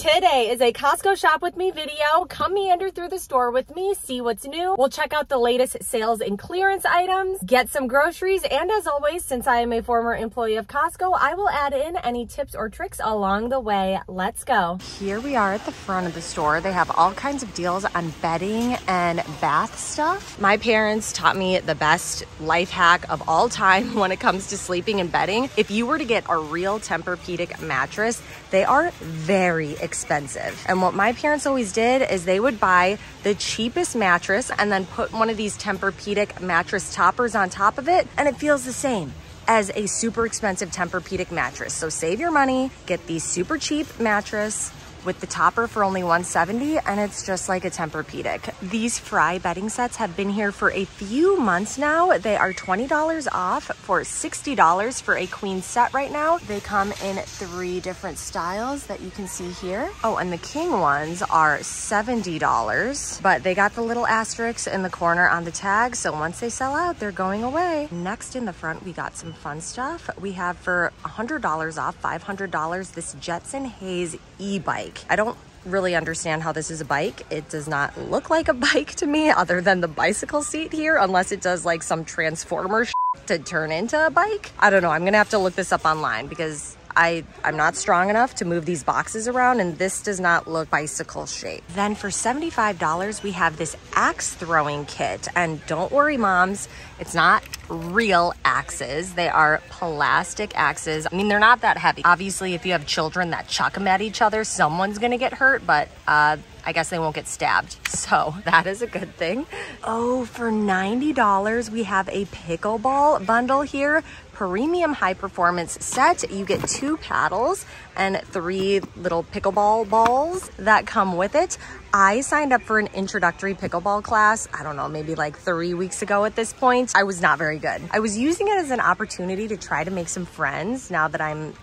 Today is a Costco Shop With Me video. Come meander through the store with me, see what's new. We'll check out the latest sales and clearance items, get some groceries, and as always, since I am a former employee of Costco, I will add in any tips or tricks along the way. Let's go. Here we are at the front of the store. They have all kinds of deals on bedding and bath stuff. My parents taught me the best life hack of all time when it comes to sleeping and bedding. If you were to get a real Tempur-Pedic mattress, they are very expensive. And what my parents always did is they would buy the cheapest mattress and then put one of these Tempur-Pedic mattress toppers on top of it, and it feels the same as a super expensive Tempur-Pedic mattress. So save your money, get the super cheap mattress with the topper for only $170, and it's just like a Tempur-Pedic. These Fry bedding sets have been here for a few months now. They are $20 off for $60 for a queen set right now. They come in 3 different styles that you can see here. Oh, and the king ones are $70, but they got the little asterisks in the corner on the tag, so once they sell out, they're going away. Next in the front, we got some fun stuff. We have for $100 off, $500, this Jetson Haze e-bike. I don't really understand how this is a bike. It does not look like a bike to me other than the bicycle seat here, unless it does like some transformer to turn into a bike. I don't know. I'm gonna have to look this up online because I'm not strong enough to move these boxes around, and this does not look bicycle shaped. Then for $75, we have this axe throwing kit. And don't worry, moms, it's not real axes. They are plastic axes. I mean, they're not that heavy. Obviously, if you have children that chuck them at each other, someone's gonna get hurt, but I guess they won't get stabbed. So that is a good thing. Oh, for $90, we have a pickleball bundle here. Premium high performance set. You get 2 paddles and 3 little pickleball balls that come with it. I signed up for an introductory pickleball class, I don't know, maybe like 3 weeks ago at this point. I was not very good. I was using it as an opportunity to try to make some friends now that I'm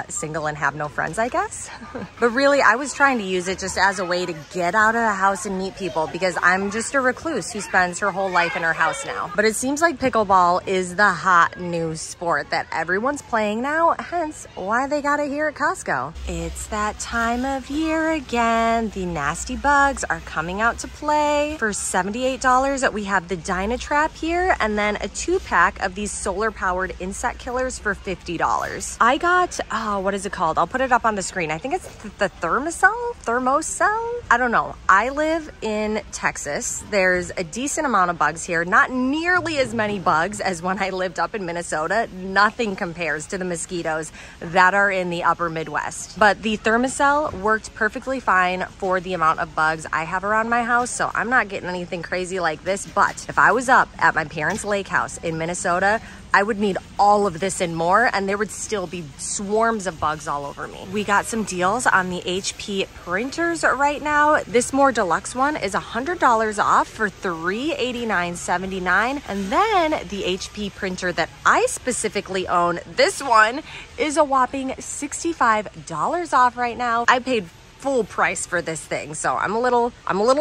single and have no friends, I guess. But really, I was trying to use it just as a way to get out of the house and meet people, because I'm just a recluse who spends her whole life in her house now. But it seems like pickleball is the hot new sport that everyone's playing now, hence why they got it here at Costco. It's that time of year again. The nasty bugs are coming out to play. For $78, we have the Dynatrap here, and then a 2-pack of these solar-powered insect killers for $50. I got, what is it called? I'll put it up on the screen. I think it's the Thermocell? I don't know. I live in Texas. There's a decent amount of bugs here. Not nearly as many bugs as when I lived up in Minnesota. Nothing compares to the mosquitoes that are in the upper Midwest. But the Thermocell worked perfectly fine for the amount of bugs I have around my house, so I'm not getting anything crazy like this. But if I was up at my parents' lake house in Minnesota, I would need all of this and more, and there would still be swarms of bugs all over me. We got some deals on the HP printers right now. This more deluxe one is $100 off for $389.79. And then the HP printer that I specifically own, this one, is a whopping $65 off right now. I paid full price for this thing, so I'm a little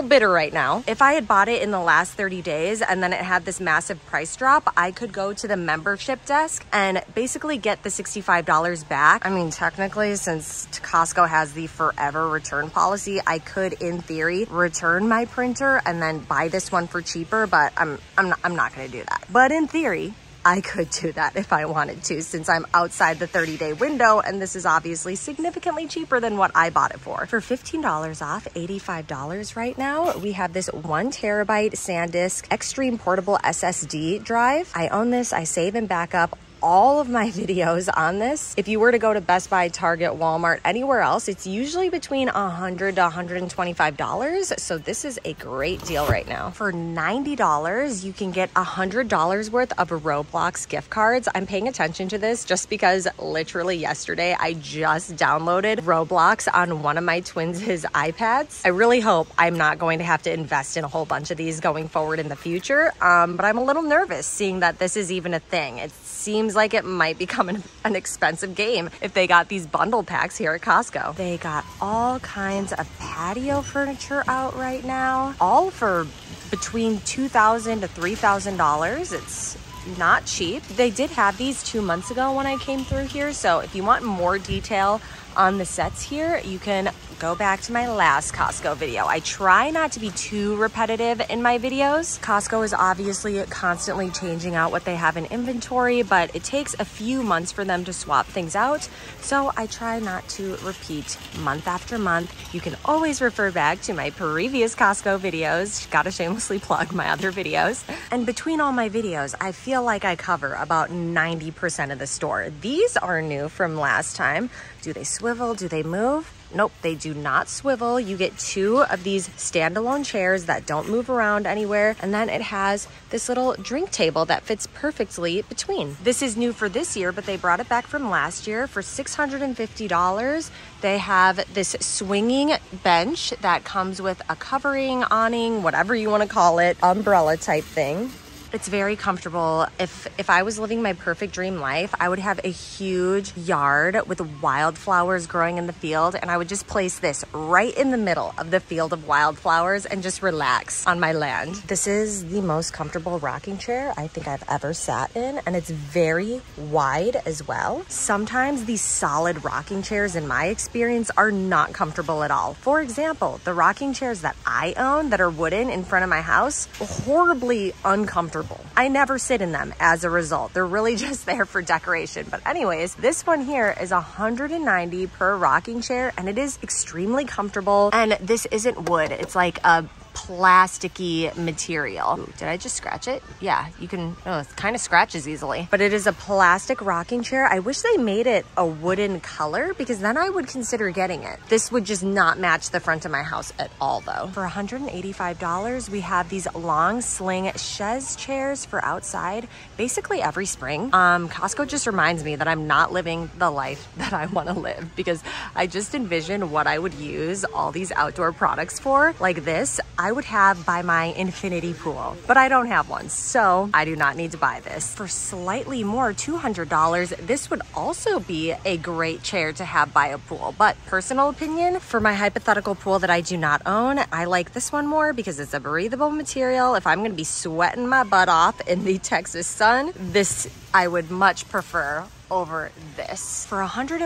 bitter right now. If I had bought it in the last 30 days and then it had this massive price drop, I could go to the membership desk and basically get the $65 back. I mean, technically, since Costco has the forever return policy, I could, in theory, return my printer and then buy this one for cheaper, but I'm not gonna do that. But in theory, I could do that if I wanted to, since I'm outside the 30-day window, and this is obviously significantly cheaper than what I bought it for. For $15 off, $85 right now, we have this 1 terabyte SanDisk Extreme Portable SSD drive. I own this, I save and back up all of my videos on this. If you were to go to Best Buy, Target, Walmart, anywhere else, it's usually between $100 to $125. So this is a great deal right now. For $90, you can get $100 worth of Roblox gift cards. I'm paying attention to this just because literally yesterday, I just downloaded Roblox on one of my twins' iPads. I really hope I'm not going to have to invest in a whole bunch of these going forward in the future. But I'm a little nervous seeing that this is even a thing. It seems like it might become an expensive game if they got these bundle packs here at Costco. They got all kinds of patio furniture out right now, all for between $2,000 to $3,000. It's not cheap. They did have these 2 months ago when I came through here, so if you want more detail on the sets here, you can go back to my last Costco video. I try not to be too repetitive in my videos. Costco is obviously constantly changing out what they have in inventory, but it takes a few months for them to swap things out. So I try not to repeat month after month. You can always refer back to my previous Costco videos. Gotta shamelessly plug my other videos. And between all my videos, I feel like I cover about 90% of the store. These are new from last time. Do they swivel? Do they move? Nope, they do not swivel. You get 2 of these standalone chairs that don't move around anywhere. And then it has this little drink table that fits perfectly between. This is new for this year, but they brought it back from last year for $650. They have this swinging bench that comes with a covering, awning, whatever you want to call it, umbrella type thing. It's very comfortable. If I was living my perfect dream life, I would have a huge yard with wildflowers growing in the field, and I would just place this right in the middle of the field of wildflowers and just relax on my land. This is the most comfortable rocking chair I think I've ever sat in, and it's very wide as well. Sometimes these solid rocking chairs, in my experience, are not comfortable at all. For example, the rocking chairs that I own that are wooden in front of my house, horribly uncomfortable. I never sit in them as a result. They're really just there for decoration. But anyways, this one here is $190 per rocking chair, and it is extremely comfortable. And this isn't wood. It's like a plasticky material. Ooh, did I just scratch it? Yeah, you can, oh, it kind of scratches easily. But it is a plastic rocking chair. I wish they made it a wooden color, because then I would consider getting it. This would just not match the front of my house at all though. For $185, we have these long sling chaise chairs for outside, basically every spring. Costco just reminds me that I'm not living the life that I want to live, because I just envision what I would use all these outdoor products for. Like this, I would have by my infinity pool, but I don't have one, so I do not need to buy this. For slightly more, $200, this would also be a great chair to have by a pool. But personal opinion, for my hypothetical pool that I do not own, I like this one more because it's a breathable material. If I'm gonna be sweating my butt off in the Texas sun, this I would much prefer over this. For $140,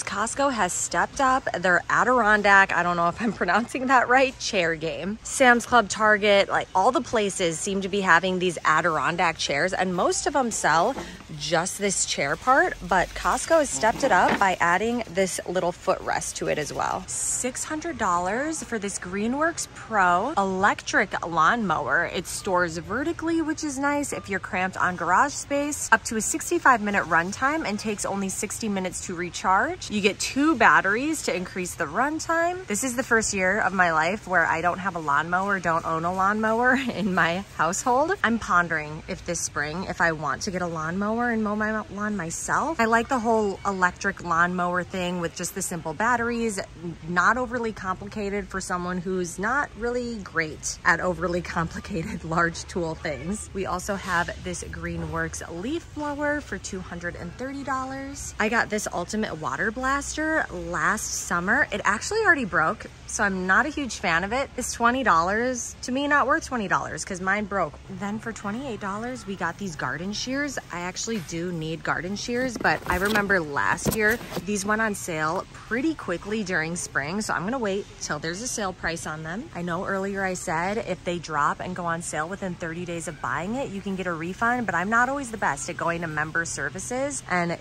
Costco has stepped up their Adirondack, I don't know if I'm pronouncing that right, chair game. Sam's Club, Target, like all the places seem to be having these Adirondack chairs, and most of them sell just this chair part, but Costco has stepped it up by adding this little footrest to it as well. $600 for this Greenworks Pro electric lawnmower. It stores vertically, which is nice if you're cramped on garage space. Up to a 65-minute runtime and takes only 60 minutes to recharge. You get 2 batteries to increase the runtime. This is the first year of my life where I don't have a lawnmower, don't own a lawnmower in my household. I'm pondering if this spring, if I want to get a lawnmower and mow my lawn myself. I like the whole electric lawnmower thing with just the simple batteries, not overly complicated for someone who's not really great at overly complicated large tool things. We also have this Greenworks leaf blower for $230. I got this Ultimate Water Blaster last summer. It actually already broke, so I'm not a huge fan of it. It's $20. To me, not worth $20 because mine broke. Then for $28, we got these garden shears. I actually do need garden shears, but I remember last year, these went on sale pretty quickly during spring, so I'm gonna wait till there's a sale price on them. I know earlier I said if they drop and go on sale within 30 days of buying it, you can get a refund, but I'm not always the best at going to member services and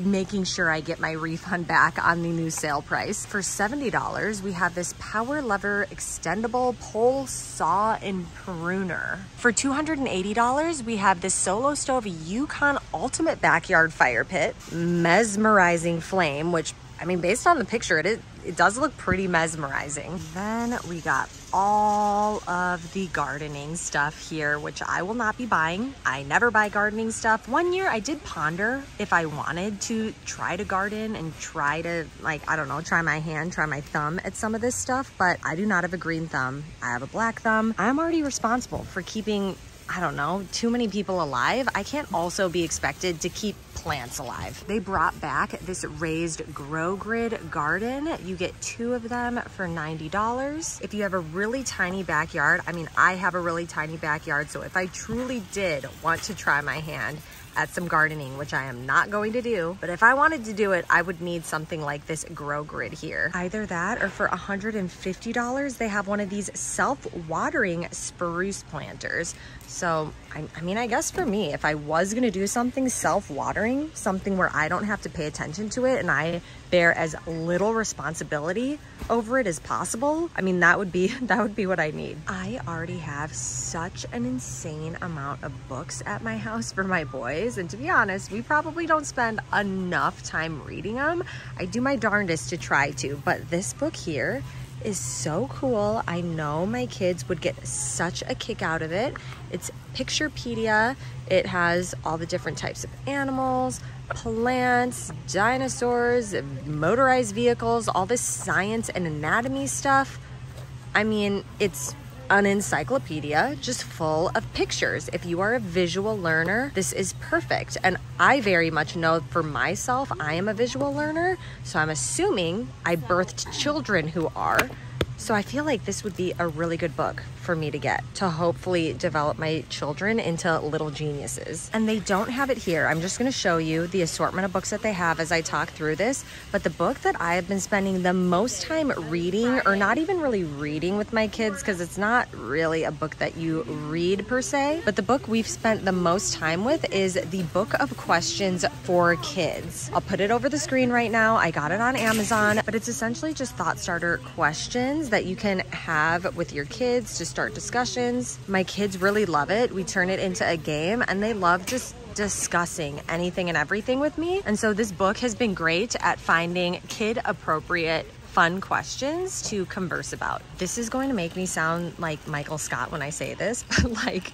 making sure I get my refund back on the new sale price. For $70, we have this power lever extendable pole saw and pruner. For $280, we have this Solo Stove Yukon Ultimate Backyard Fire Pit, mesmerizing flame, which, I mean, based on the picture, it does look pretty mesmerizing. Then we got all of the gardening stuff here, which I will not be buying. I never buy gardening stuff. One year I did ponder if I wanted to try to garden and try to, like, I don't know, try my hand, try my thumb at some of this stuff, but I do not have a green thumb. I have a black thumb. I'm already responsible for keeping, I don't know, too many people alive. I can't also be expected to keep plants alive. They brought back this raised grow grid garden. You get 2 of them for $90. If you have a really tiny backyard, I mean, I have a really tiny backyard, so if I truly did want to try my hand at some gardening, which I am not going to do. But if I wanted to do it, I would need something like this grow grid here. Either that, or for $150, they have one of these self-watering spruce planters. So, I mean, I guess for me, if I was gonna do something self-watering, something where I don't have to pay attention to it and I bear as little responsibility over it as possible, I mean, that would be what I need. I already have such an insane amount of books at my house for my boys, and to be honest, we probably don't spend enough time reading them. I do my darndest to try to, but this book here is so cool. I know my kids would get such a kick out of it. It's Picturepedia. It has all the different types of animals, plants, dinosaurs, motorized vehicles, all this science and anatomy stuff. I mean, it's an encyclopedia just full of pictures. If you are a visual learner, this is perfect. And I very much know for myself, I am a visual learner, so I'm assuming I birthed children who are. So I feel like this would be a really good book for me to get to hopefully develop my children into little geniuses. And they don't have it here. I'm just gonna show you the assortment of books that they have as I talk through this. But the book that I have been spending the most time reading, or not even really reading with my kids, because it's not really a book that you read per se, but the book we've spent the most time with is the Book of Questions for Kids. I'll put it over the screen right now. I got it on Amazon, but it's essentially just thought starter questions that you can have with your kids to start discussions. My kids really love it. We turn it into a game and they love just discussing anything and everything with me. And so this book has been great at finding kid appropriate fun questions to converse about. This is going to make me sound like Michael Scott when I say this, but like,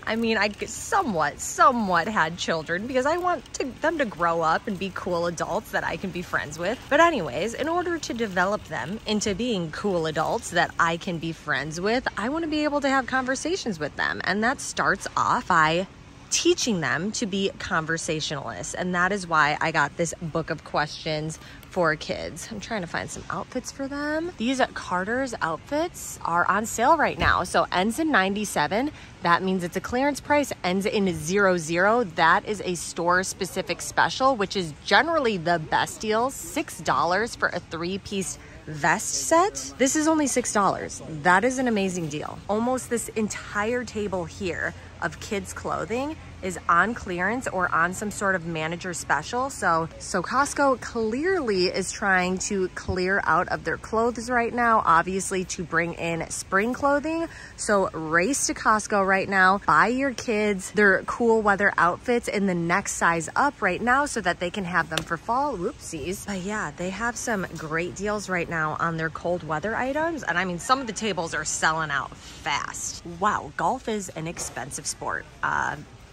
I mean, I somewhat had children because I want them to grow up and be cool adults that I can be friends with. But anyways, in order to develop them into being cool adults that I can be friends with, I want to be able to have conversations with them. And that starts off by teaching them to be conversationalists. And that is why I got this Book of Questions for Kids. I'm trying to find some outfits for them. These Carter's outfits are on sale right now. So ends in 97. That means it's a clearance price. Ends in 00. That is a store specific special, which is generally the best deal. $6 for a 3-piece vest set. This is only $6. That is an amazing deal. Almost this entire table here of kids clothing is on clearance or on some sort of manager special. So Costco clearly is trying to clear out of their clothes right now, obviously to bring in spring clothing. So race to Costco right now, buy your kids their cool weather outfits in the next size up right now so that they can have them for fall. Whoopsies. But yeah, they have some great deals right now on their cold weather items. And I mean, some of the tables are selling out fast. Wow, golf is an expensive sport.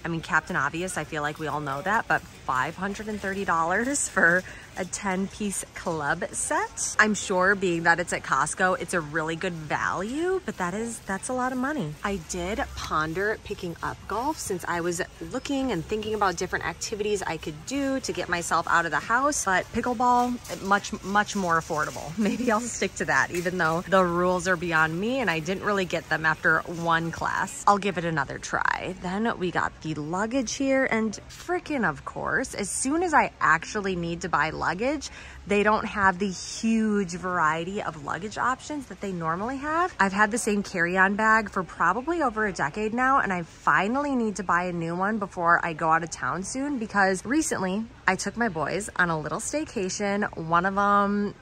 I mean, Captain Obvious, I feel like we all know that, but $530 for a 10-piece club set. I'm sure being that it's at Costco, it's a really good value, but that's a lot of money. I did ponder picking up golf since I was looking and thinking about different activities I could do to get myself out of the house, but pickleball, much more affordable. Maybe I'll stick to that, even though the rules are beyond me and I didn't really get them after one class. I'll give it another try. Then we got the luggage here, and frickin' of course, as soon as I actually need to buy luggage, they don't have the huge variety of luggage options that they normally have. I've had the same carry-on bag for probably over a decade now, and I finally need to buy a new one before I go out of town soon, because recently I took my boys on a little staycation. One of them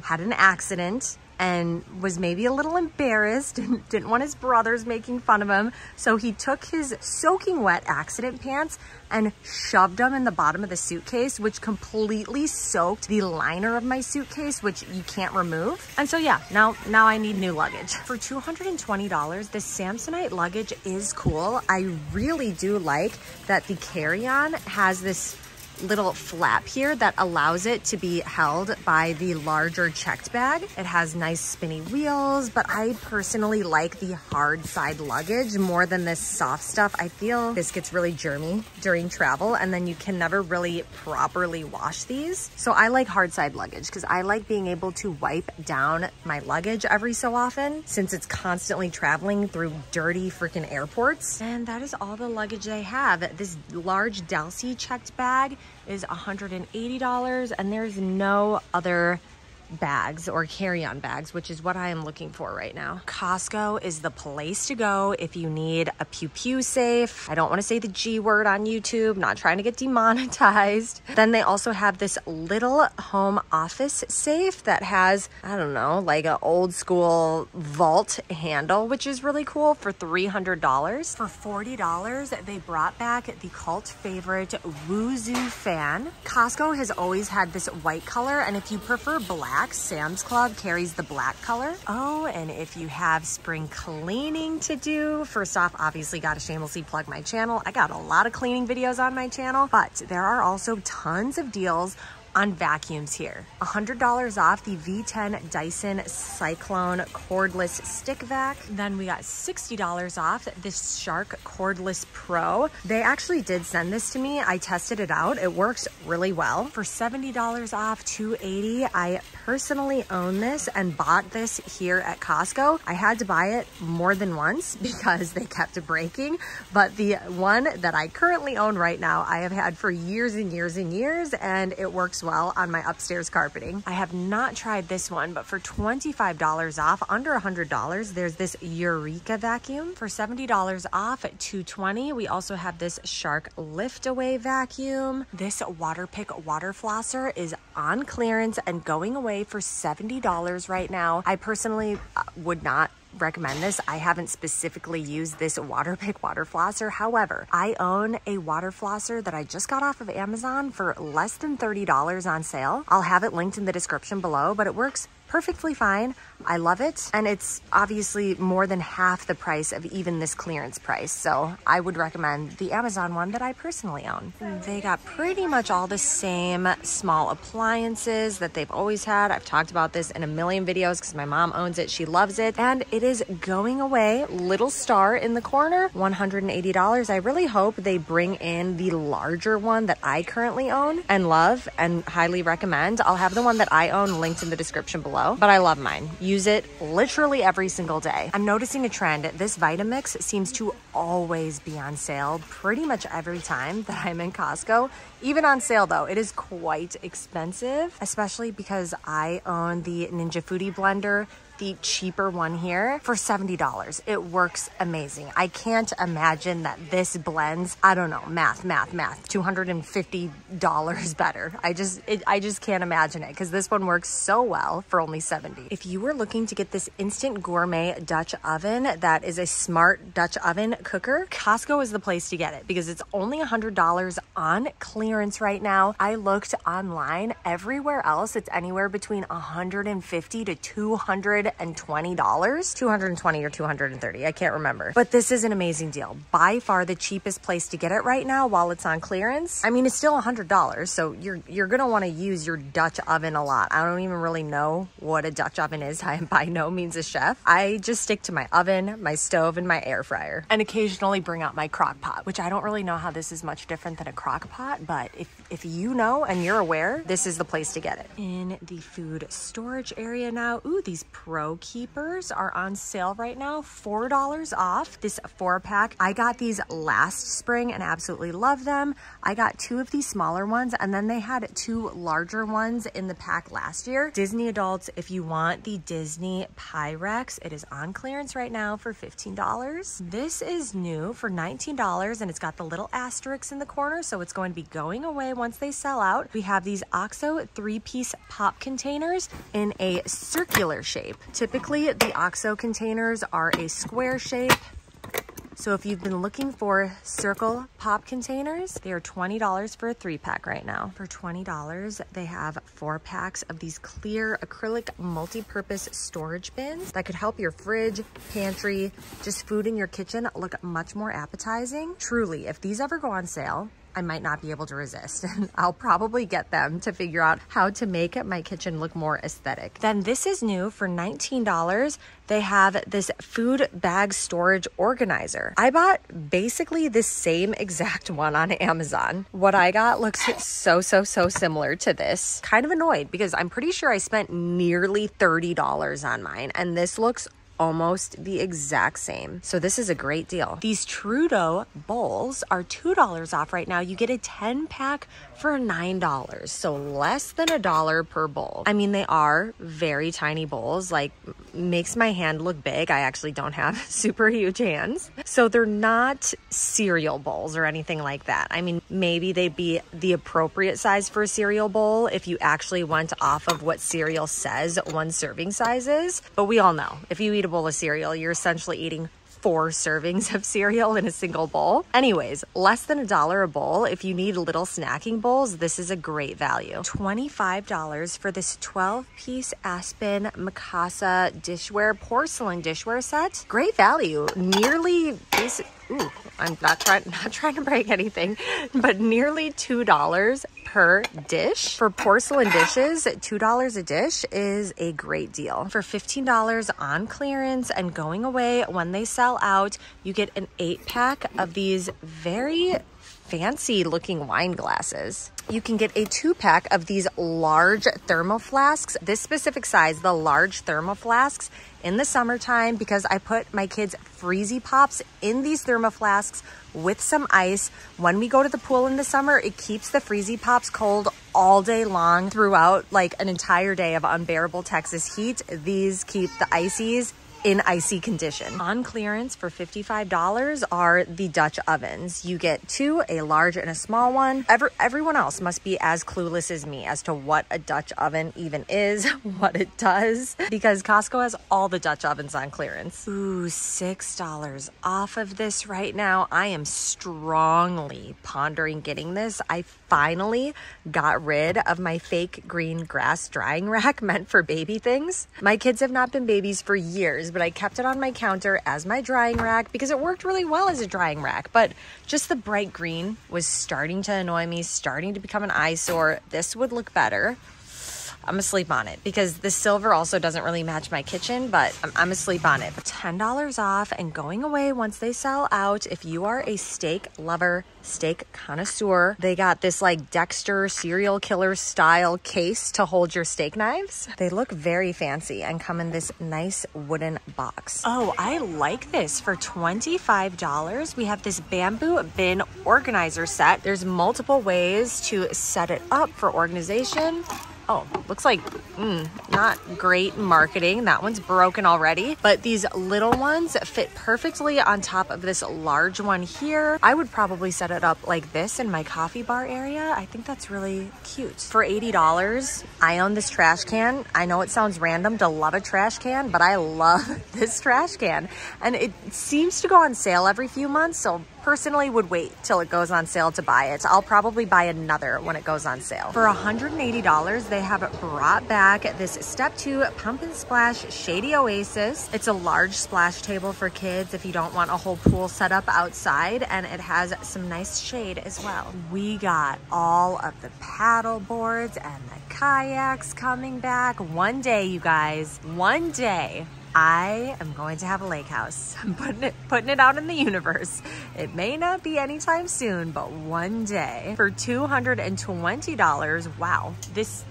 had an accident and was maybe a little embarrassed and didn't want his brothers making fun of him. So he took his soaking wet accident pants and shoved them in the bottom of the suitcase, which completely soaked the liner of my suitcase, which you can't remove. And so yeah, now I need new luggage. For $220, this Samsonite luggage is cool. I really do like that the carry-on has this little flap here that allows it to be held by the larger checked bag. It has nice spinny wheels, but I personally like the hard side luggage more than this soft stuff. I feel this gets really germy during travel, and then you can never really properly wash these. So I like hard side luggage because I like being able to wipe down my luggage every so often since it's constantly traveling through dirty freaking airports. And that is all the luggage they have. This large Delsey checked bag is $180, and there's no other bags or carry-on bags, which is what I am looking for right now. Costco is the place to go if you need a pew-pew safe. I don't want to say the G word on YouTube, not trying to get demonetized. Then they also have this little home office safe that has, I don't know, like an old school vault handle, which is really cool, for $300. For $40, they brought back the cult favorite Woozoo fan. Costco has always had this white color, and if you prefer black, Sam's Club carries the black color. Oh, and if you have spring cleaning to do, first off, obviously got to shamelessly plug my channel. I got a lot of cleaning videos on my channel, but there are also tons of deals on vacuums here. $100 off the V10 Dyson Cyclone cordless stick vac. Then we got $60 off this Shark cordless Pro. They actually did send this to me. I tested it out. It works really well. For $70 off, $280. I personally own this and bought this here at Costco. I had to buy it more than once because they kept breaking, but the one that I currently own right now, I have had for years and years and years, and it works well on my upstairs carpeting. I have not tried this one, but for $25 off, under $100, there's this Eureka vacuum. For $70 off at $220, we also have this Shark lift away vacuum. This Waterpik water flosser is on clearance and going away for $70 right now. I personally would not recommend this. I haven't specifically used this Waterpik water flosser. However, I own a water flosser that I just got off of Amazon for less than $30 on sale. I'll have it linked in the description below, but it works perfectly fine. I love it. And it's obviously more than half the price of even this clearance price. So I would recommend the Amazon one that I personally own. They got pretty much all the same small appliances that they've always had. I've talked about this in a million videos because my mom owns it. She loves it. And it is going away. Little star in the corner, $180. I really hope they bring in the larger one that I currently own and love and highly recommend. I'll have the one that I own linked in the description below. But I love mine. Use it literally every single day. I'm noticing a trend. This Vitamix seems to always be on sale pretty much every time that I'm in Costco. Even on sale though, it is quite expensive, especially because I own the Ninja Foodie blender, the cheaper one here, for $70. It works amazing. I can't imagine that this blends, I don't know, math, $250 better. I just can't imagine it because this one works so well for only $70. If you were looking to get this instant gourmet Dutch oven that is a smart Dutch oven cooker, Costco is the place to get it because it's only $100 on clearance right now. I looked online. Everywhere else, it's anywhere between $150 to $220, $220 or $230. I can't remember. But this is an amazing deal. By far the cheapest place to get it right now while it's on clearance. I mean, it's still $100, so you're gonna want to use your Dutch oven a lot. I don't even really know what a Dutch oven is. I am by no means a chef. I just stick to my oven, my stove, and my air fryer, and occasionally bring out my crock pot, which I don't really know how this is much different than a crock pot, but if you know and you're aware, this is the place to get it. In the food storage area now, ooh, these Pro Keepers are on sale right now, $4 off. This 4-pack, I got these last spring and absolutely love them. I got 2 of these smaller ones, and then they had 2 larger ones in the pack last year. Disney adults, if you want the Disney Pyrex, it is on clearance right now for $15. This is new for $19, and it's got the little asterisks in the corner, so it's going to be going away once they sell out. We have these OXO 3-piece pop containers in a circular shape. Typically, the OXO containers are a square shape. So if you've been looking for circle pop containers, they are $20 for a 3-pack right now. For $20, they have 4 packs of these clear acrylic multi-purpose storage bins that could help your fridge, pantry, just food in your kitchen look much more appetizing. Truly, if these ever go on sale, I might not be able to resist. I'll probably get them to figure out how to make my kitchen look more aesthetic. Then this is new for $19. They have this food bag storage organizer. I bought basically the same exact one on Amazon. What I got looks so similar to this. Kind of annoyed because I'm pretty sure I spent nearly $30 on mine, and this looks almost the exact same. So this is a great deal. These Trudeau bowls are $2 off right now. You get a 10-pack for $9, so less than $1 per bowl. I mean, they are very tiny bowls, like makes my hand look big. I actually don't have super huge hands. So they're not cereal bowls or anything like that. I mean, maybe they'd be the appropriate size for a cereal bowl if you actually went off of what cereal says one serving size is. But we all know, if you eat a bowl of cereal, you're essentially eating 4 servings of cereal in a single bowl. Anyways, less than $1 a bowl. If you need little snacking bowls, this is a great value. $25 for this 12-piece Aspen Mikasa dishware, porcelain dishware set. Great value. Nearly basic. Ooh, I'm not trying to break anything, but nearly $2 per dish. For porcelain dishes, $2 a dish is a great deal. For $15 on clearance and going away when they sell out, you get an 8-pack of these very fancy looking wine glasses. You can get a 2-pack of these large thermal flasks. This specific size, the large thermal flasks, in the summertime, because I put my kids' Freezy Pops in these thermal flasks with some ice. When we go to the pool in the summer, it keeps the Freezy Pops cold all day long throughout like an entire day of unbearable Texas heat. These keep the ices in icy condition. On clearance for $55 are the Dutch ovens. You get 2, a large and a small one. Everyone else must be as clueless as me as to what a Dutch oven even is, what it does, because Costco has all the Dutch ovens on clearance. Ooh, $6 off of this right now. I am strongly pondering getting this. I finally got rid of my fake green grass drying rack meant for baby things. My kids have not been babies for years, but I kept it on my counter as my drying rack because it worked really well as a drying rack, but just the bright green was starting to annoy me, starting to become an eyesore. This would look better. I'm gonna sleep on it because the silver also doesn't really match my kitchen, but I'm gonna sleep on it. $10 off and going away once they sell out. If you are a steak lover, steak connoisseur, they got this like Dexter serial killer style case to hold your steak knives. They look very fancy and come in this nice wooden box. Oh, I like this. For $25, we have this bamboo bin organizer set. There's multiple ways to set it up for organization. Oh, looks like not great marketing. That one's broken already, but these little ones fit perfectly on top of this large one here. I would probably set it up like this in my coffee bar area. I think that's really cute. For $80, I own this trash can. I know it sounds random to love a trash can, but I love this trash can. And it seems to go on sale every few months, so personally would wait till it goes on sale to buy it. I'll probably buy another when it goes on sale. For $180, they have brought back this Step 2 Pump and Splash Shady Oasis. It's a large splash table for kids if you don't want a whole pool set up outside, and it has some nice shade as well. We got all of the paddle boards and the kayaks coming back. One day, you guys, one day, I am going to have a lake house. I'm putting it out in the universe. It may not be anytime soon, but one day. For $220, wow, this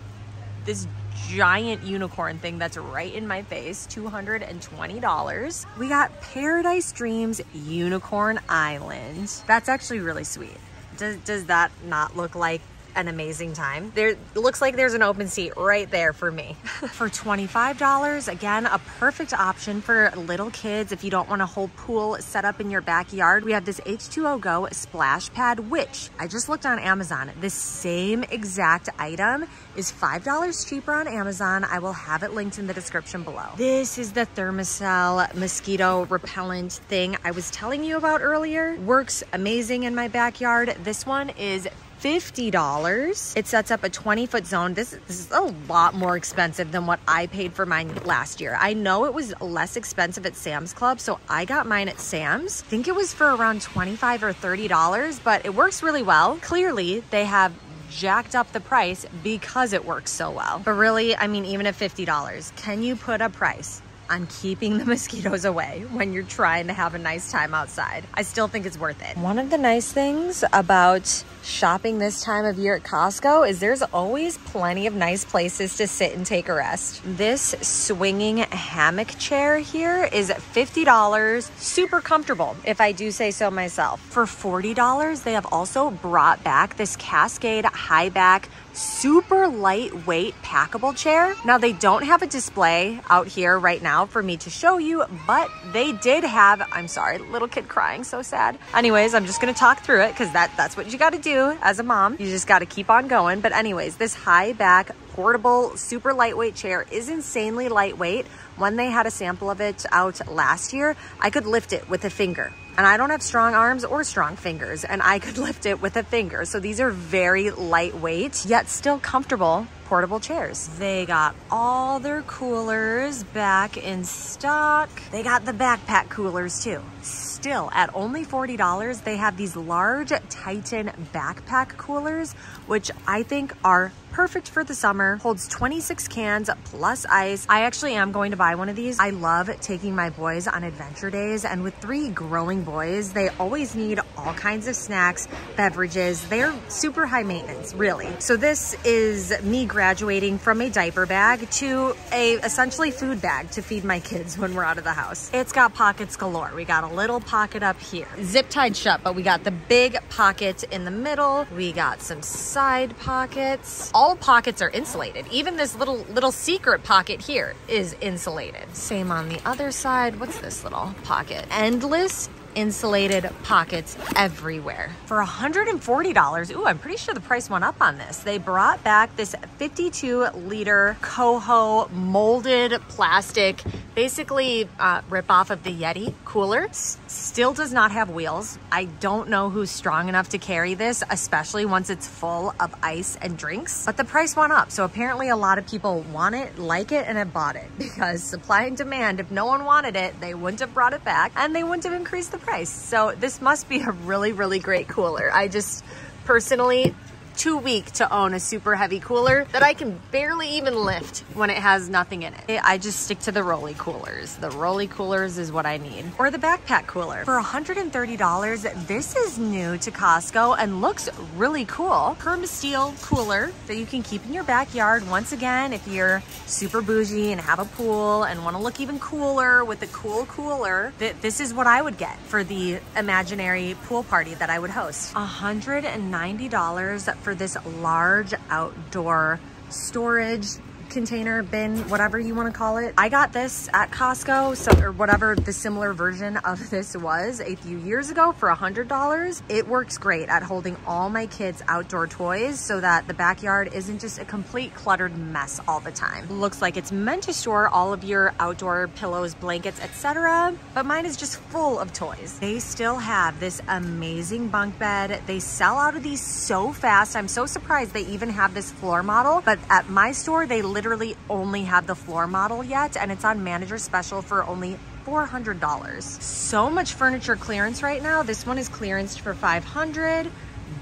giant unicorn thing that's right in my face, $220. We got Paradise Dreams Unicorn Island. That's actually really sweet. Does that not look like an amazing time? There looks like there's an open seat right there for me. For $25, again, a perfect option for little kids if you don't want a whole pool set up in your backyard. We have this H2O Go splash pad, which I just looked on Amazon. This same exact item is $5 cheaper on Amazon. I will have it linked in the description below. This is the Thermacell mosquito repellent thing I was telling you about earlier. Works amazing in my backyard. This one is $50. It sets up a 20-foot zone. This is a lot more expensive than what I paid for mine last year. I know it was less expensive at Sam's Club, so I got mine at Sam's. I think it was for around $25 or $30, but it works really well. Clearly, they have jacked up the price because it works so well. But really, I mean, even at $50, can you put a price on keeping the mosquitoes away when you're trying to have a nice time outside? I still think it's worth it. One of the nice things about shopping this time of year at Costco is there's always plenty of nice places to sit and take a rest. This swinging hammock chair here is $50, super comfortable, if I do say so myself. For $40, they have also brought back this Cascade high back, super lightweight packable chair. Now they don't have a display out here right now for me to show you, but they did have, I'm sorry, little kid crying, so sad. Anyways, I'm just gonna talk through it because that's what you gotta do as a mom. You just gotta keep on going. But anyways, this high back, portable, super lightweight chair is insanely lightweight. When they had a sample of it out last year, I could lift it with a finger. And I don't have strong arms or strong fingers, and I could lift it with a finger. So these are very lightweight, yet still comfortable portable chairs. They got all their coolers back in stock. They got the backpack coolers too. Still, at only $40, they have these large Titan backpack coolers, which I think are perfect for the summer. Holds 26 cans plus ice. I actually am going to buy one of these. I love taking my boys on adventure days, and with 3 growing boys, they always need all kinds of snacks, beverages. They're super high maintenance, really. So this is me graduating from a diaper bag to a essentially food bag to feed my kids when we're out of the house. It's got pockets galore. We got a little pocket up here, zip tied shut, but we got the big pocket in the middle. We got some side pockets. All pockets are insulated. Even this little secret pocket here is insulated. Same on the other side. What's this little pocket? Endless insulated pockets everywhere. For $140, ooh, I'm pretty sure the price went up on this. They brought back this 52-liter Coho molded plastic, basically rip off of the Yeti cooler. Still does not have wheels. I don't know who's strong enough to carry this, especially once it's full of ice and drinks, but the price went up. So apparently a lot of people want it, like it, and have bought it because supply and demand, if no one wanted it, they wouldn't have brought it back and they wouldn't have increased the price. So this must be a really, really great cooler. I just personally too weak to own a super heavy cooler that I can barely even lift when it has nothing in it. I just stick to the Rolly coolers. The Rolly coolers is what I need. Or the backpack cooler. For $130, this is new to Costco and looks really cool. Permasteel cooler that you can keep in your backyard. Once again, if you're super bougie and have a pool and want to look even cooler with a cool cooler, this is what I would get for the imaginary pool party that I would host. $190 for this large outdoor storage container, bin, whatever you want to call it. I got this at Costco, or whatever the similar version of this was a few years ago for $100. It works great at holding all my kids' outdoor toys so that the backyard isn't just a complete cluttered mess all the time. Looks like it's meant to store all of your outdoor pillows, blankets, etc., but mine is just full of toys. They still have this amazing bunk bed. They sell out of these so fast. I'm so surprised they even have this floor model, but at my store, they literally only have the floor model yet, and it's on manager special for only $400. So much furniture clearance right now. This one is clearanced for $500.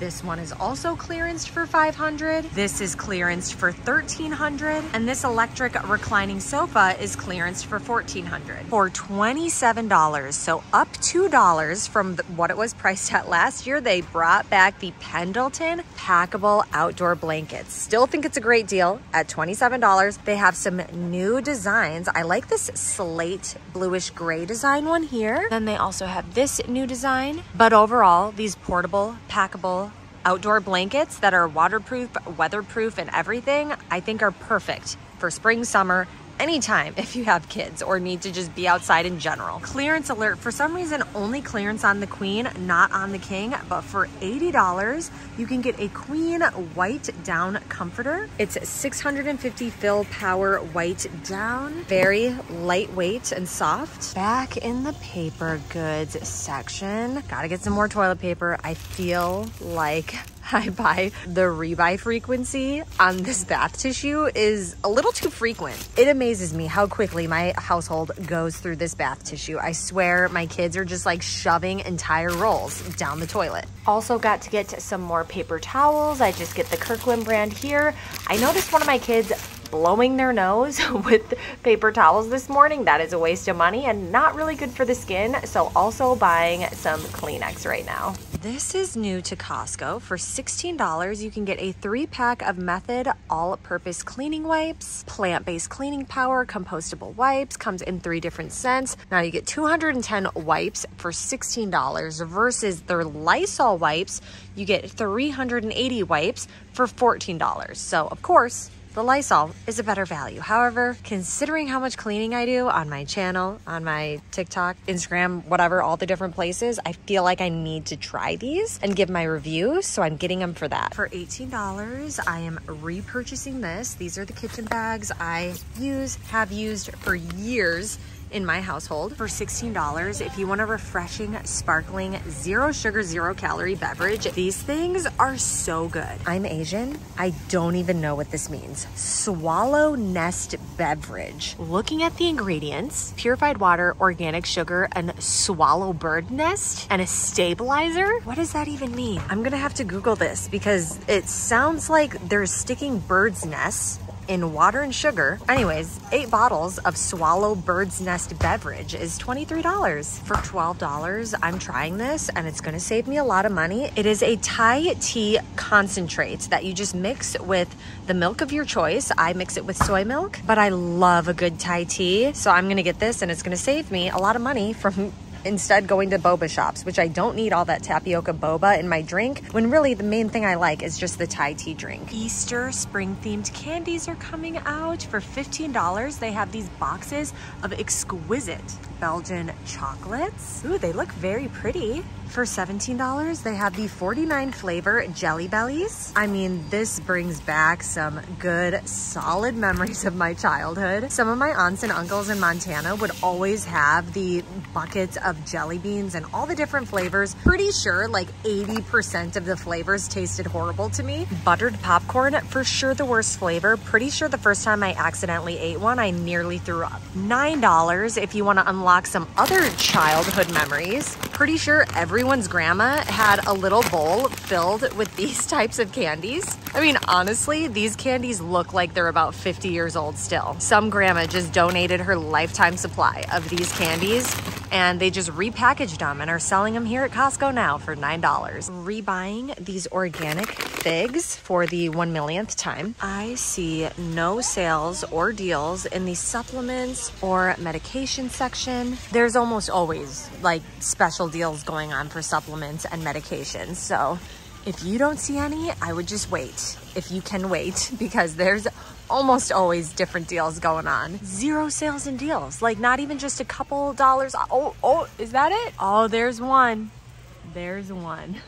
This one is also clearanced for $500. This is clearanced for $1,300. And this electric reclining sofa is clearanced for $1,400. For $27, so up $2 from what it was priced at last year, they brought back the Pendleton packable outdoor blankets. Still think it's a great deal at $27. They have some new designs. I like this slate bluish gray design one here. Then they also have this new design. But overall, these portable, packable outdoor blankets that are waterproof, weatherproof, and everything, I think are perfect for spring, summer, anytime if you have kids or need to just be outside in general. Clearance alert. For some reason, only clearance on the queen, not on the king, but for $80, you can get a queen white down comforter. It's 650 fill power white down. Very lightweight and soft. Back in the paper goods section. Gotta get some more toilet paper. I feel like I buy the rebuy frequency on this bath tissue is a little too frequent. It amazes me how quickly my household goes through this bath tissue. I swear my kids are just like shoving entire rolls down the toilet. Also got to get some more paper towels. I just get the Kirkland brand here. I noticed one of my kids blowing their nose with paper towels this morning. That is a waste of money and not really good for the skin. So also buying some Kleenex right now. This is new to Costco. For $16, you can get a 3-pack of Method all-purpose cleaning wipes, plant-based cleaning power, compostable wipes, comes in 3 different scents. Now you get 210 wipes for $16 versus their Lysol wipes, you get 380 wipes for $14. So of course, the Lysol is a better value. However, considering how much cleaning I do on my channel, on my TikTok, Instagram, whatever, all the different places, I feel like I need to try these and give my review. So I'm getting them for that. For $18, I am repurchasing this. These are the kitchen bags I have used for years in my household. For $16, if you want a refreshing, sparkling, 0 sugar, 0 calorie beverage, these things are so good. I'm Asian. I don't even know what this means. Swallow Nest beverage. Looking at the ingredients, purified water, organic sugar, and swallow bird nest, and a stabilizer. What does that even mean? I'm gonna have to Google this because it sounds like they're sticking birds' nests in water and sugar. Anyways, 8 bottles of Swallow Bird's Nest beverage is $23. For $12, I'm trying this and it's gonna save me a lot of money. It is a Thai tea concentrate that you just mix with the milk of your choice. I mix it with soy milk, but I love a good Thai tea. So I'm gonna get this and it's gonna save me a lot of money from instead going to boba shops, which I don't need all that tapioca boba in my drink, when really the main thing I like is just the Thai tea drink. Easter spring themed candies are coming out for $15. They have these boxes of exquisite Belgian chocolates. Ooh, they look very pretty. For $17, they have the 49 flavor Jelly Bellies. I mean, this brings back some good, solid memories of my childhood. Some of my aunts and uncles in Montana would always have the buckets of jelly beans and all the different flavors. Pretty sure like 80% of the flavors tasted horrible to me. Buttered popcorn, for sure the worst flavor. Pretty sure the first time I accidentally ate one, I nearly threw up. $9 if you want to unlock some other childhood memories. Pretty sure everyone's grandma had a little bowl filled with these types of candies. I mean, honestly, these candies look like they're about 50 years old still. Some grandma just donated her lifetime supply of these candies and they just repackaged them and are selling them here at Costco now for $9. Rebuying these organic figs for the 1,000,000th time. I see no sales or deals in the supplements or medication section. There's almost always like special deals going on for supplements and medications. So if you don't see any, I would just wait if you can wait, because there's almost always different deals going on. 0 sales and deals, like not even just a couple dollars. Oh, is that it? Oh, there's one. There's one.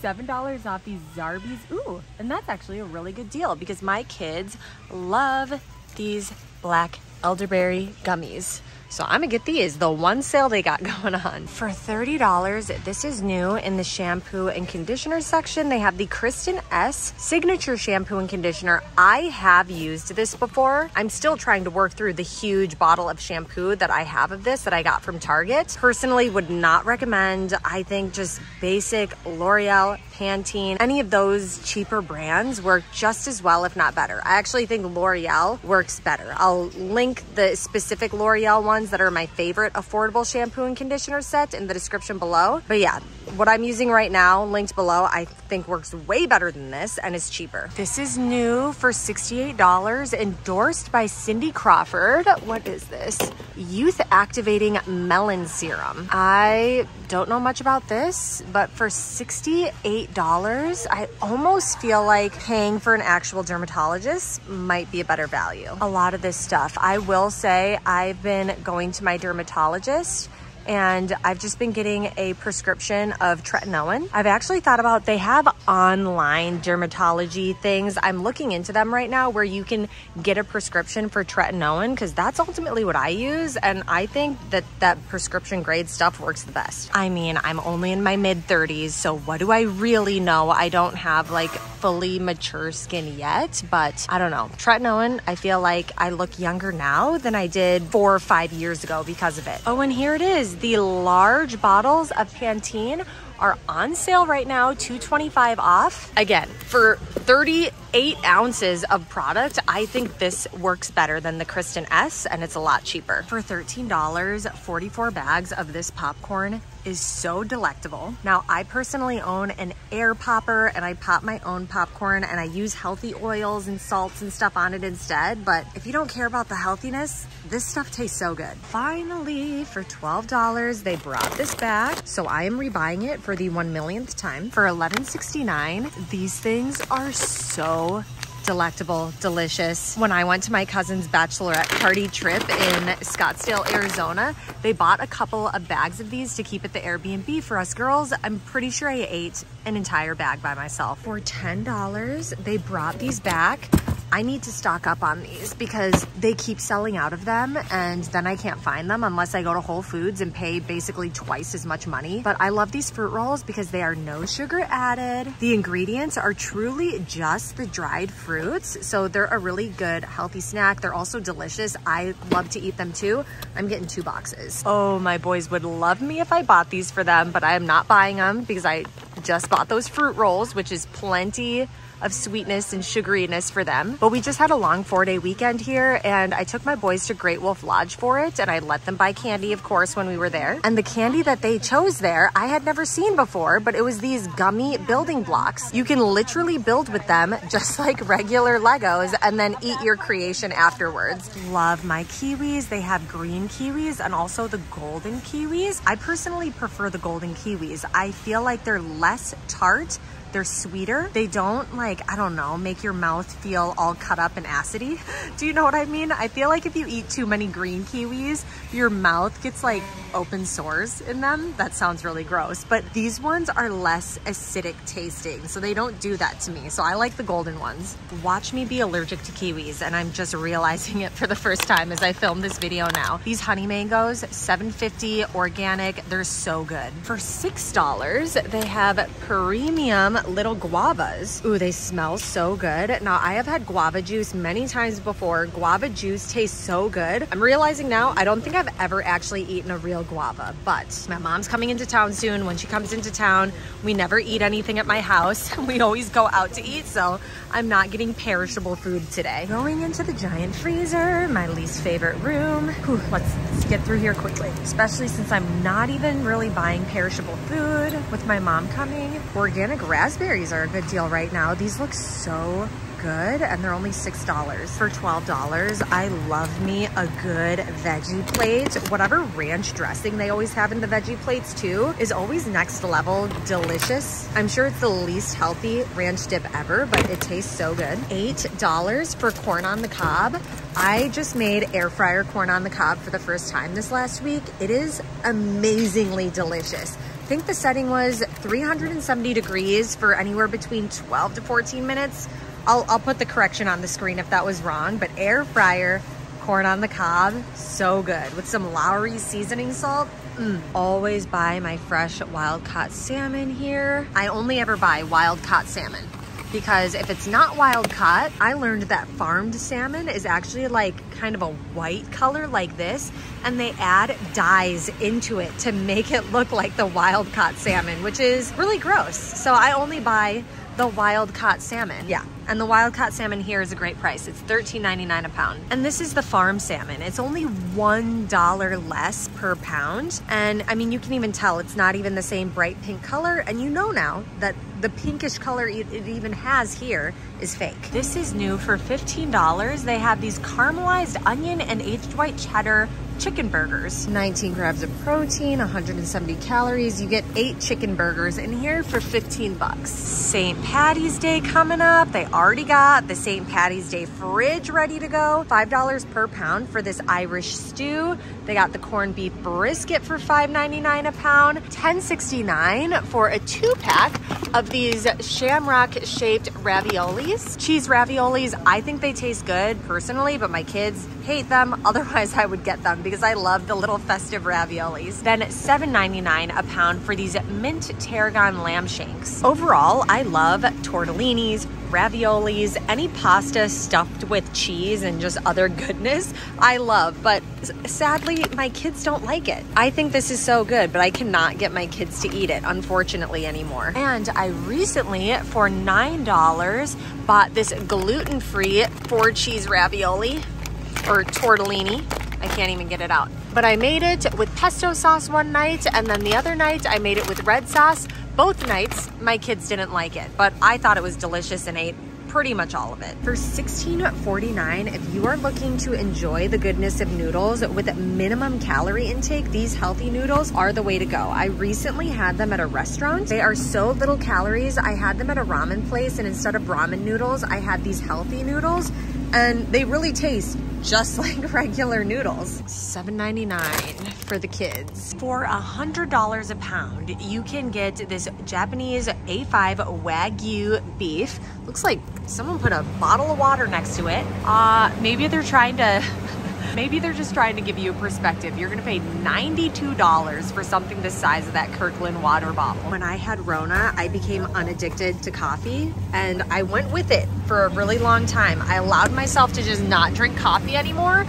$7 off these Zarbee's. Ooh, and that's actually a really good deal because my kids love these black elderberry gummies. So I'm gonna get these, the one sale they got going on. For $30, this is new in the shampoo and conditioner section. They have the Kristen S Signature Shampoo and Conditioner. I have used this before. I'm still trying to work through the huge bottle of shampoo that I have of this that I got from Target. Personally, would not recommend. I think just basic L'Oreal, Pantene, any of those cheaper brands work just as well, if not better. I actually think L'Oreal works better. I'll link the specific L'Oreal ones that are my favorite affordable shampoo and conditioner set in the description below. But yeah, what I'm using right now, linked below, I think works way better than this and is cheaper. This is new for $68, endorsed by Cindy Crawford. What is this? Youth Activating Melon Serum. I don't know much about this, but for $68, I almost feel like paying for an actual dermatologist might be a better value. A lot of this stuff, I will say, I've been going to my dermatologist and I've just been getting a prescription of tretinoin. I've actually thought about, they have online dermatology things. I'm looking into them right now where you can get a prescription for tretinoin, because that's ultimately what I use, and I think that that prescription grade stuff works the best. I mean, I'm only in my mid-30s, so what do I really know? I don't have like fully mature skin yet, but I don't know. Tretinoin, I feel like I look younger now than I did 4 or 5 years ago because of it. Oh, and here it is. The large bottles of Pantene are on sale right now, $2.25 off. Again, for 38 ounces of product, I think this works better than the Kristen S, and it's a lot cheaper. For $13, 44 bags of this popcorn is so delectable. Now, I personally own an air popper, and I pop my own popcorn, and I use healthy oils and salts and stuff on it instead. But if you don't care about the healthiness, this stuff tastes so good. Finally, for $12, they brought this back, so I am rebuying it for the 1,000,000th time. For $11.69, these things are so delectable, delicious. When I went to my cousin's bachelorette party trip in Scottsdale, Arizona, they bought a couple of bags of these to keep at the Airbnb for us girls. I'm pretty sure I ate an entire bag by myself. For $10, they brought these back. I need to stock up on these because they keep selling out of them, and then I can't find them unless I go to Whole Foods and pay basically twice as much money. But I love these fruit rolls because they are no sugar added. The ingredients are truly just the dried fruits, so they're a really good healthy snack. They're also delicious. I love to eat them too. I'm getting 2 boxes. Oh, my boys would love me if I bought these for them, but I am not buying them because I just bought those fruit rolls, which is plenty of sweetness and sugariness for them. But we just had a long 4-day weekend here, and I took my boys to Great Wolf Lodge for it, and I let them buy candy, of course, when we were there. And the candy that they chose there, I had never seen before, but it was these gummy building blocks. You can literally build with them just like regular Legos and then eat your creation afterwards. Love my kiwis. They have green kiwis and also the golden kiwis. I personally prefer the golden kiwis. I feel like they're less tart. They're sweeter. They don't, like, I don't know, make your mouth feel all cut up and acidy. Do you know what I mean? I feel like if you eat too many green kiwis, your mouth gets like open sores in them. That sounds really gross, but these ones are less acidic tasting, so they don't do that to me. So I like the golden ones. Watch me be allergic to kiwis, and I'm just realizing it for the first time as I film this video now. These honey mangoes, $7.50 organic. They're so good. For $6, they have premium little guavas. Ooh, they smell so good. Now, I have had guava juice many times before. Guava juice tastes so good. I'm realizing now I don't think I've ever actually eaten a real guava, but my mom's coming into town soon. When she comes into town, we never eat anything at my house. We always go out to eat, so I'm not getting perishable food today. Going into the giant freezer, my least favorite room. Whew, let's get through here quickly, especially since I'm not even really buying perishable food with my mom coming. Organic raspberries are a good deal right now. These look so good, and they're only $6. For $12, I love me a good veggie plate. Whatever ranch dressing they always have in the veggie plates too is always next level delicious. I'm sure it's the least healthy ranch dip ever, but it tastes so good. $8 for corn on the cob. I just made air fryer corn on the cob for the first time this last week. It is amazingly delicious. I think the setting was 370 degrees for anywhere between 12 to 14 minutes. I'll put the correction on the screen if that was wrong, but air fryer corn on the cob, so good. With some Lowry seasoning salt. Always buy my fresh wild caught salmon here. I only ever buy wild caught salmon because if it's not wild caught, I learned that farmed salmon is actually like kind of a white color like this, and they add dyes into it to make it look like the wild caught salmon, which is really gross. So I only buy the wild caught salmon. Yeah, and the wild caught salmon here is a great price. It's $13.99 a pound. And this is the farm salmon. It's only $1 less per pound. And I mean, you can even tell it's not even the same bright pink color. And you know now that the pinkish color it even has here is fake. This is new for $15. They have these caramelized onion and aged white cheddar chicken burgers. 19 grams of protein, 170 calories. You get 8 chicken burgers in here for 15 bucks. St. Patty's Day coming up. They already got the St. Patty's Day fridge ready to go. $5 per pound for this Irish stew. They got the corned beef brisket for $5.99 a pound. $10.69 for a 2-pack of these shamrock-shaped raviolis. Cheese raviolis, I think they taste good personally, but my kids hate them. Otherwise, I would get them because I love the little festive raviolis. Then $7.99 a pound for these mint tarragon lamb shanks. Overall, I love tortellinis, raviolis, any pasta stuffed with cheese and just other goodness, I love, but sadly, my kids don't like it. I think this is so good, but I cannot get my kids to eat it, unfortunately, anymore. And I recently, for $9, bought this gluten-free 4-cheese ravioli, or tortellini. I can't even get it out. But I made it with pesto sauce one night, and then the other night I made it with red sauce. Both nights, my kids didn't like it, but I thought it was delicious and ate pretty much all of it. For $16.49, if you are looking to enjoy the goodness of noodles with minimum calorie intake, these healthy noodles are the way to go. I recently had them at a restaurant. They are so little calories. I had them at a ramen place, and instead of ramen noodles, I had these healthy noodles, and they really taste just like regular noodles. $7.99 for the kids. For $100 a pound, you can get this Japanese A5 Wagyu beef. Looks like someone put a bottle of water next to it. Maybe they're trying to maybe they're just trying to give you a perspective. You're gonna pay $92 for something the size of that Kirkland water bottle. When I had Rona, I became unaddicted to coffee, and I went with it for a really long time. I allowed myself to just not drink coffee anymore,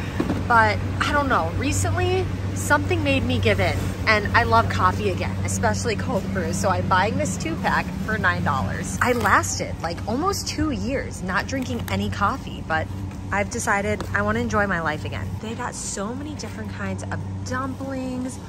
but I don't know, recently something made me give in, and I love coffee again, especially cold brew. So I'm buying this 2-pack for $9. I lasted like almost 2 years not drinking any coffee, but I've decided I want to enjoy my life again. They got so many different kinds of dumplings,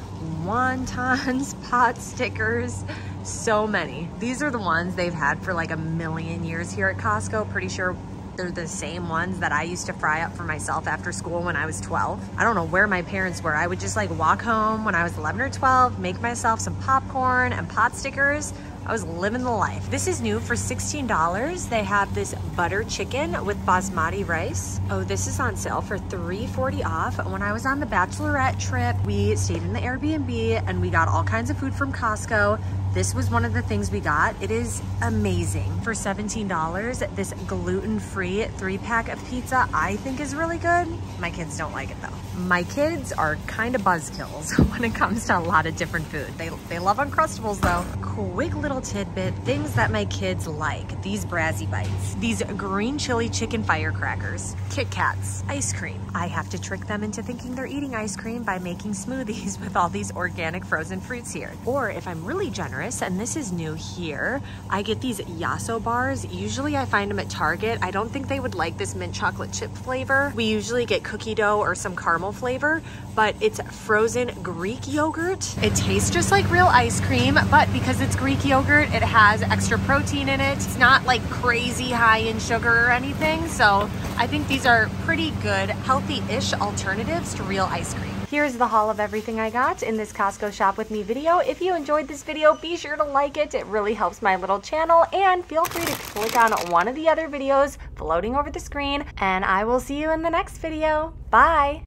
wontons, pot stickers, so many. These are the ones they've had for like a million years here at Costco. Pretty sure they're the same ones that I used to fry up for myself after school when I was 12. I don't know where my parents were. I would just like walk home when I was 11 or 12, make myself some popcorn and pot stickers. I was living the life. This is new for $16. They have this butter chicken with basmati rice. Oh, this is on sale for $3.40 off. When I was on the bachelorette trip, we stayed in the Airbnb and we got all kinds of food from Costco. This was one of the things we got. It is amazing. For $17, this gluten-free 3-pack of pizza I think is really good. My kids don't like it though. My kids are kind of buzzkills when it comes to a lot of different food. They love Uncrustables though. Quick little tidbit, things that my kids like. These Brazzy Bites, these green chili chicken firecrackers, Kit Kats, ice cream. I have to trick them into thinking they're eating ice cream by making smoothies with all these organic frozen fruits here. Or if I'm really generous, and this is new here, I get these Yasso bars. Usually I find them at Target. I don't think they would like this mint chocolate chip flavor. We usually get cookie dough or some caramel flavor, but it's frozen Greek yogurt. It tastes just like real ice cream, but because it's Greek yogurt, it has extra protein in it. It's not like crazy high in sugar or anything, so I think these are pretty good, healthy-ish alternatives to real ice cream. Here's the haul of everything I got in this Costco Shop With Me video. If you enjoyed this video, be sure to like it. It really helps my little channel, and feel free to click on one of the other videos floating over the screen, and I will see you in the next video. Bye!